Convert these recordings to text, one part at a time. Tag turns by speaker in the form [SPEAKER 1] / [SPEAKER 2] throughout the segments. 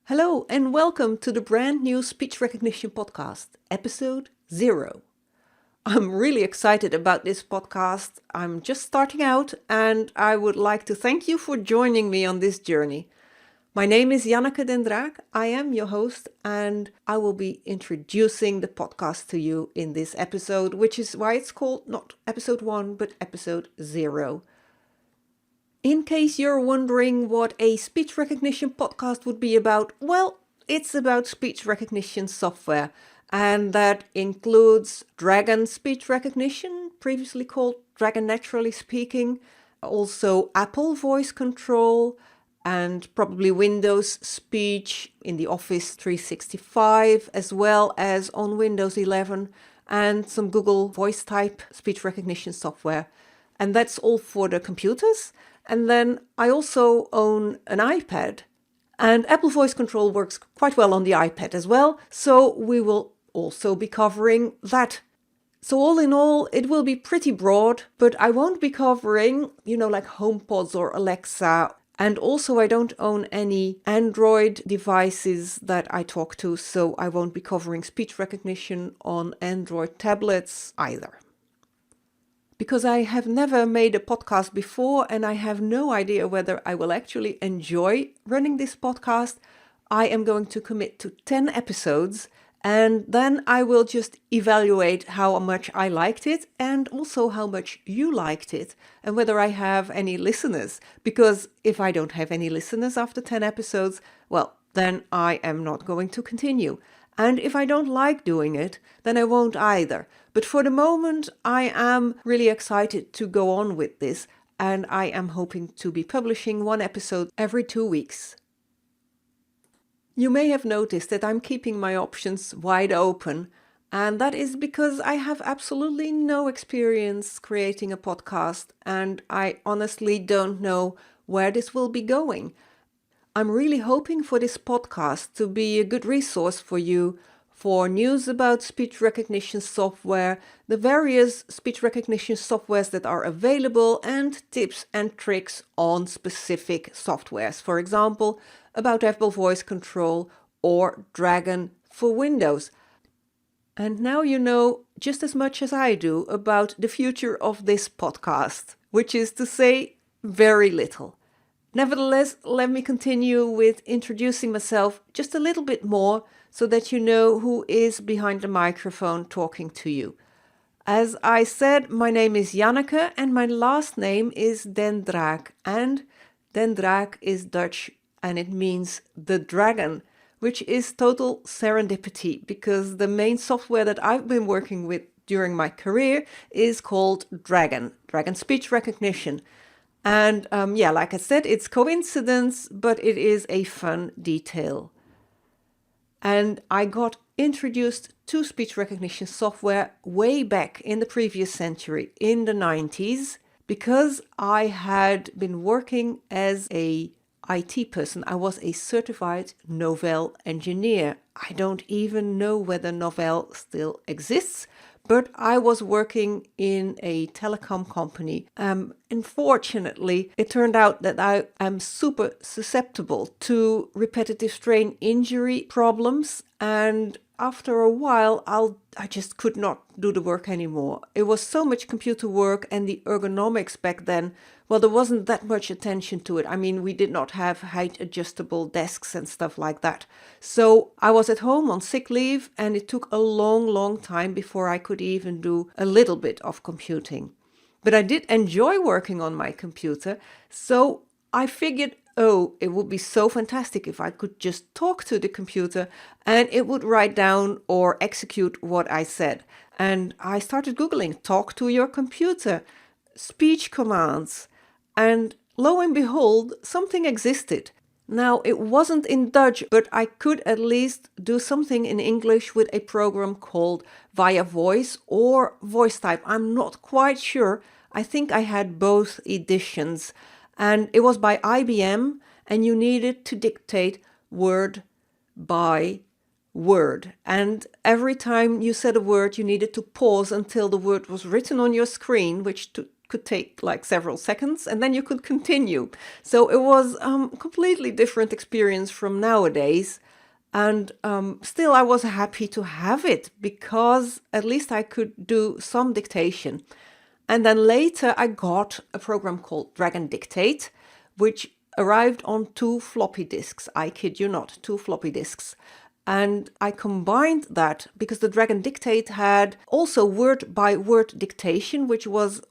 [SPEAKER 1] Hello and welcome to the brand new speech recognition podcast, episode 0. I'm really excited about this podcast. I'm just starting out and I would like to thank you for joining me on this journey. My name is Janneke. I am your host and I will be introducing the podcast to you in this episode, which is why it's called not episode 1 but episode 0. In case you're wondering what a speech recognition podcast would be about, well, it's about speech recognition software, and that includes Dragon speech recognition, previously called Dragon Naturally Speaking, also Apple voice control, and probably Windows speech in the Office 365, as well as on Windows 11, and some Google voice type speech recognition software. And that's all for the computers. And then I also own an iPad, and Apple Voice Control works quite well on the iPad as well, so we will also be covering that. So all in all, it will be pretty broad, but I won't be covering, like HomePods or Alexa. And also I don't own any Android devices that I talk to, so I won't be covering speech recognition on Android tablets either. Because I have never made a podcast before and I have no idea whether I will actually enjoy running this podcast, I am going to commit to 10 episodes and then I will just evaluate how much I liked it and also how much you liked it and whether I have any listeners. Because if I don't have any listeners after 10 episodes, well, then I am not going to continue. And if I don't like doing it, then I won't either. But for the moment, I am really excited to go on with this, and I am hoping to be publishing one episode every 2 weeks. You may have noticed that I'm keeping my options wide open, and that is because I have absolutely no experience creating a podcast, and I honestly don't know where this will be going. I'm really hoping for this podcast to be a good resource for you for news about speech recognition software, the various speech recognition softwares that are available, and tips and tricks on specific softwares. For example, about Apple Voice Control or Dragon for Windows. And now you know just as much as I do about the future of this podcast, which is to say, very little. Nevertheless, let me continue with introducing myself just a little bit more so that you know who is behind the microphone talking to you. As I said, my name is Janneke and my last name is Den Draak. And Den Draak is Dutch and it means the dragon, which is total serendipity because the main software that I've been working with during my career is called Dragon speech recognition. And like I said, it's coincidence, but it is a fun detail. And I got introduced to speech recognition software way back in the previous century, in the 90s, because I had been working as a IT person. I was a certified Novell engineer. I don't even know whether Novell still exists, but I was working in a telecom company. Unfortunately, it turned out that I am super susceptible to repetitive strain injury problems, and after a while, I just could not do the work anymore. It was so much computer work, and the ergonomics back then, well, there wasn't that much attention to it. I mean, we did not have height adjustable desks and stuff like that. So I was at home on sick leave, and it took a long, long time before I could even do a little bit of computing. But I did enjoy working on my computer, so I figured, it would be so fantastic if I could just talk to the computer and it would write down or execute what I said. And I started Googling, talk to your computer, speech commands, and lo and behold, something existed. Now, it wasn't in Dutch, but I could at least do something in English with a program called Via Voice or Voice Type. I'm not quite sure. I think I had both editions. And it was by IBM, and you needed to dictate word by word. And every time you said a word, you needed to pause until the word was written on your screen, which could take like several seconds and then you could continue. So it was a completely different experience from nowadays. And still, I was happy to have it because at least I could do some dictation. And then later I got a program called Dragon Dictate, which arrived on 2 floppy disks. I kid you not, 2 floppy disks. And I combined that because the Dragon Dictate had also word by word dictation, which was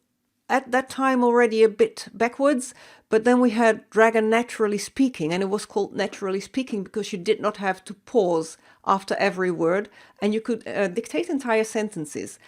[SPEAKER 1] at that time already a bit backwards. But then we had Dragon Naturally Speaking, and it was called Naturally Speaking because you did not have to pause after every word and you could dictate entire sentences.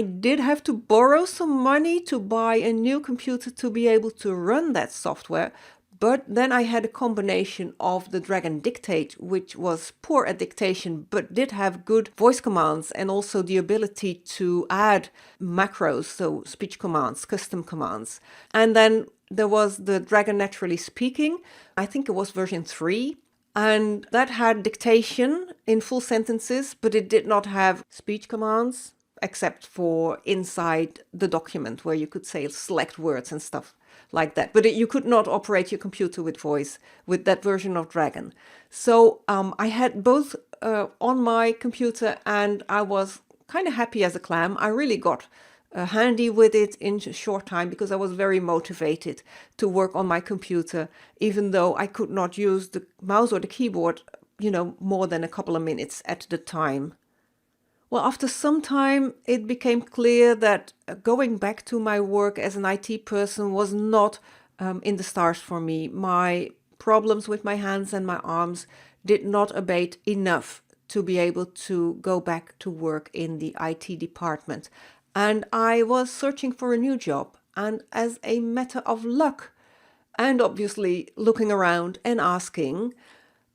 [SPEAKER 1] I did have to borrow some money to buy a new computer to be able to run that software. But then I had a combination of the Dragon Dictate, which was poor at dictation, but did have good voice commands and also the ability to add macros, so speech commands, custom commands. And then there was the Dragon Naturally Speaking. I think it was version 3. And that had dictation in full sentences, but it did not have speech commands, except for inside the document where you could say select words and stuff like that. But you could not operate your computer with voice with that version of Dragon. So I had both on my computer and I was kind of happy as a clam. I really got handy with it in a short time because I was very motivated to work on my computer, even though I could not use the mouse or the keyboard, more than a couple of minutes at the time. Well, after some time, it became clear that going back to my work as an IT person was not in the stars for me. My problems with my hands and my arms did not abate enough to be able to go back to work in the IT department. And I was searching for a new job. And as a matter of luck, and obviously looking around and asking,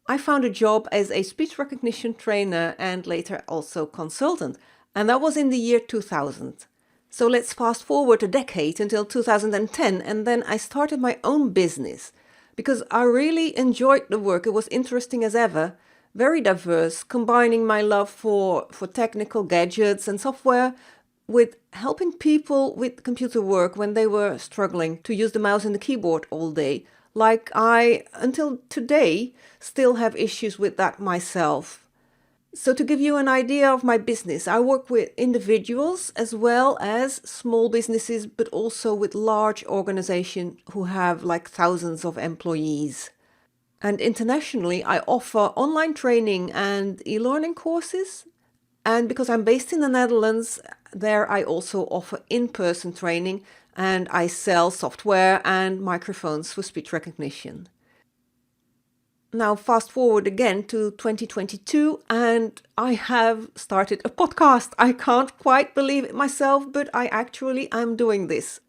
[SPEAKER 1] I found a job as a speech recognition trainer and later also consultant, and that was in the year 2000. So let's fast forward a decade until 2010, and then I started my own business because I really enjoyed the work. It was interesting as ever, very diverse, combining my love for technical gadgets and software with helping people with computer work when they were struggling to use the mouse and the keyboard all day. Like I, until today, still have issues with that myself. So to give you an idea of my business, I work with individuals as well as small businesses, but also with large organizations who have like thousands of employees. And internationally, I offer online training and e-learning courses. And because I'm based in the Netherlands, there I also offer in-person training and I sell software and microphones for speech recognition. Now fast forward again to 2022 and I have started a podcast. I can't quite believe it myself, but I actually am doing this.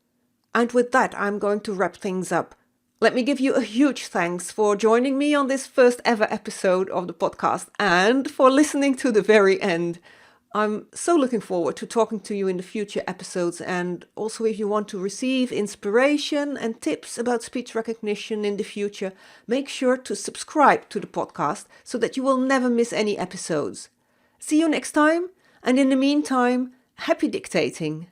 [SPEAKER 1] And with that, I'm going to wrap things up. Let me give you a huge thanks for joining me on this first ever episode of the podcast and for listening to the very end. I'm so looking forward to talking to you in the future episodes, and also if you want to receive inspiration and tips about speech recognition in the future, make sure to subscribe to the podcast so that you will never miss any episodes. See you next time, and in the meantime, happy dictating.